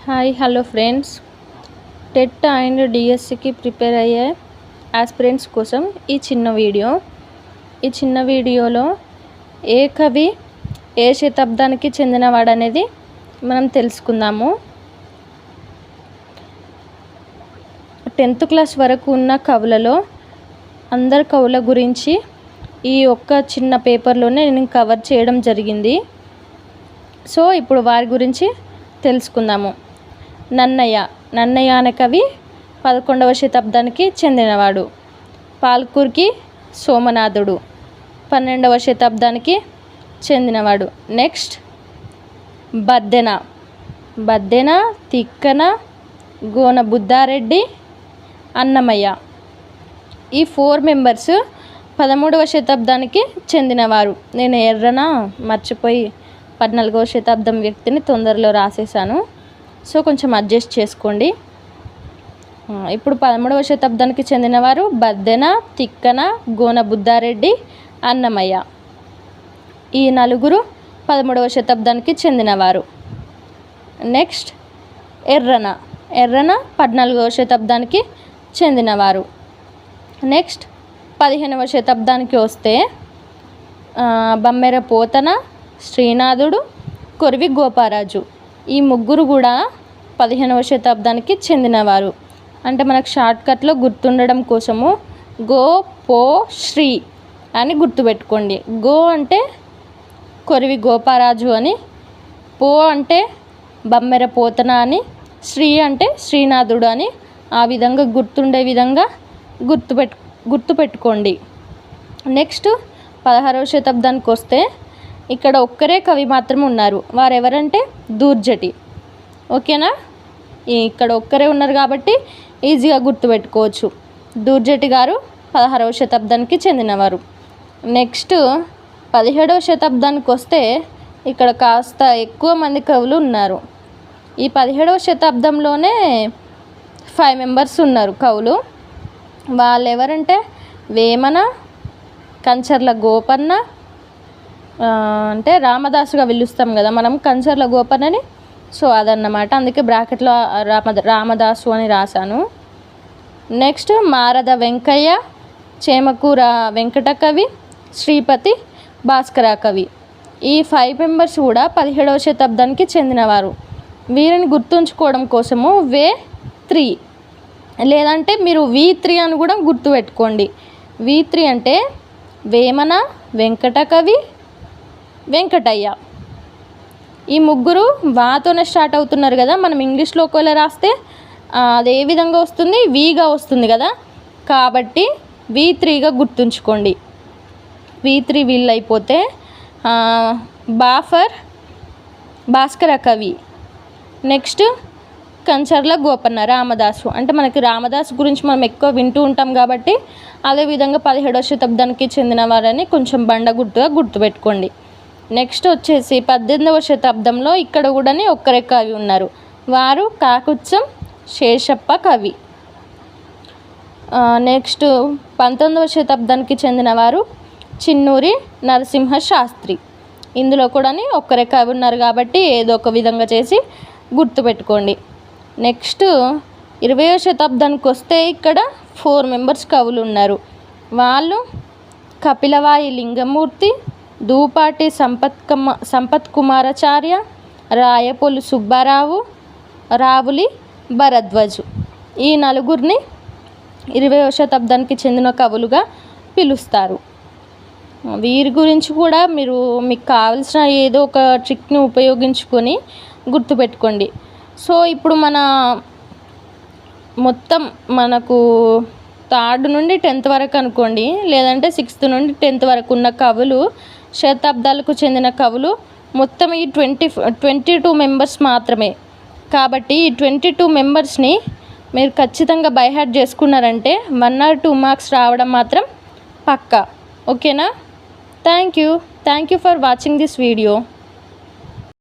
Hi hello friends, TET and డిఎస్సికి prepare అయ్యే aspirants కోసం ఈ చిన్న వీడియోలో ఏ కవి ఏ శతాబ్దానికి చెందినవాడనేది మనం తెలుసుకుందాము. 10th క్లాస్ వరకు ఉన్న కవులలో అందరి కవుల గురించి ఈ ఒక్క చిన్న పేపర్లోనే నేను కవర్ చేయడం జరిగింది. సో ఇప్పుడు వారి గురించి తెలుసుకుందాము. నన్నయ్య అనే కవి 11వ శతాబ్దానికి చెందినవాడు. పాల్కురికి సోమనాథుడు 12వ శతాబ్దానికి చెందినవాడు. నెక్స్ట్ బద్దెన, తిక్కన, గోన బుద్ధారెడ్డి, అన్నమయ్య. ఈ 4 మెంబర్స్ 13వ శతాబ్దానికి చెందినవారు. నేను ఎర్రన మర్చిపోయి 14వ శతాబ్దం వ్యక్తిని తొందరలో రాసేసాను. సో కొంచెం అడ్జస్ట్ చేసుకోండి. ఇప్పుడు 13వ శతాబ్దానికి చెందినవారు బద్దెన, తిక్కన, గోన బుద్ధారెడ్డి, అన్నమయ్య. ఈ నలుగురు 13వ శతాబ్దానికి చెందినవారు. నెక్స్ట్ ఎర్రన 14వ శతాబ్దానికి చెందినవారు. నెక్స్ట్ 15వ శతాబ్దానికి వస్తే బమ్మెర పోతన, శ్రీనాథుడు, కొరివి గోపారాజు. ఈ ముగ్గురు కూడా 15వ శతాబ్దానికి చెందినవారు. అంటే మనకు షార్ట్కట్లో గుర్తుండడం కోసము గో, పో, శ్రీ అని గుర్తుపెట్టుకోండి. గో అంటే కొరివి గోపారాజు అని, పో అంటే బమ్మెర పోతన అని, శ్రీ అంటే శ్రీనాథుడు అని. ఆ విధంగా గుర్తుండే విధంగా గుర్తుపెట్టుకోండి. నెక్స్ట్ 16వ శతాబ్దానికి వస్తే ఇక్కడ ఒక్కరే కవి మాత్రమే ఉన్నారు. వారు ఎవరంటే దూర్జటి. ఓకేనా? ఇక్కడ ఒక్కరే ఉన్నారు కాబట్టి ఈజీగా గుర్తుపెట్టుకోవచ్చు. దూర్జటి గారు 16వ శతాబ్దానికి చెందినవారు. నెక్స్ట్ 17వ శతాబ్దానికి వస్తే ఇక్కడ కాస్త ఎక్కువ మంది కవులు ఉన్నారు. ఈ 17వ శతాబ్దంలోనే 5 మెంబర్స్ ఉన్నారు కవులు. వాళ్ళు ఎవరంటే వేమన, కంచర్ల గోపన్న, అంటే రామదాసుగా పిలుస్తాం కదా మనం కంచర్ల గోపన్నని. సో అదన్నమాట, అందుకే బ్రాకెట్లో రామదాసు అని రాశాను. నెక్స్ట్ మారద వెంకయ్య, చేమకూర వెంకట కవి, శ్రీపతి భాస్కర కవి. ఈ 5 మెంబర్స్ కూడా 17వ శతాబ్దానికి చెందినవారు. వీరిని గుర్తుంచుకోవడం కోసము V3 లేదంటే మీరు V3 అని కూడా గుర్తుపెట్టుకోండి. V3 అంటే వేమన, వెంకట కవి, వెంకటయ్య. ఈ ముగ్గురు వాతోనే స్టార్ట్ అవుతున్నారు కదా. మనం ఇంగ్లీష్లో ఒకవేళ రాస్తే అది ఏ విధంగా వస్తుంది? వీగా వస్తుంది కదా. కాబట్టి V3గా గుర్తుంచుకోండి. V3 వీళ్ళు అయిపోతే భాస్కర కవి. నెక్స్ట్ కంచర్ల గోపన్న, రామదాసు. అంటే మనకి రామదాసు గురించి మనం ఎక్కువ వింటూ ఉంటాం కాబట్టి అదేవిధంగా 17వ శతాబ్దానికి చెందిన వారని కొంచెం బండగుర్తుగా గుర్తుపెట్టుకోండి. నెక్స్ట్ వచ్చేసి 18వ శతాబ్దంలో ఇక్కడ కూడా ఒక్కరే కవి ఉన్నారు. వారు కాకుత్సం శేషప్ప కవి. నెక్స్ట్ 19వ శతాబ్దానికి చెందిన వారు చిన్నూరి నరసింహ శాస్త్రి. ఇందులో కూడా ఒక్కరే కవి ఉన్నారు కాబట్టి ఏదో ఒక విధంగా చేసి గుర్తుపెట్టుకోండి. నెక్స్ట్ 20వ శతాబ్దానికి వస్తే ఇక్కడ 4 మెంబర్స్ కవులు ఉన్నారు. వాళ్ళు కపిలవాయి లింగమూర్తి, దూపాటి సంపత్ కుమారాచార్య, రాయపొలు సుబ్బారావు, రావులి భరద్వాజు. ఈ నలుగురిని 20వ శతాబ్దానికి చెందిన కవులుగా పిలుస్తారు. వీరి గురించి కూడా మీకు కావాల్సిన ఏదో ఒక ట్రిక్ని ఉపయోగించుకొని గుర్తుపెట్టుకోండి. సో ఇప్పుడు మనకు 3rd నుండి 10th వరకు అనుకోండి, లేదంటే 6th నుండి 10th వరకు ఉన్న కవులు, శతాబ్దాలకు చెందిన కవులు మొత్తం ఈ 22 మెంబర్స్ మాత్రమే. కాబట్టి ఈ 22 మెంబర్స్ని మీరు ఖచ్చితంగా బై హార్ట్ చేసుకున్నారంటే 1 or 2 మార్క్స్ రావడం మాత్రం పక్కా. ఓకేనా? Thank you for watching this video.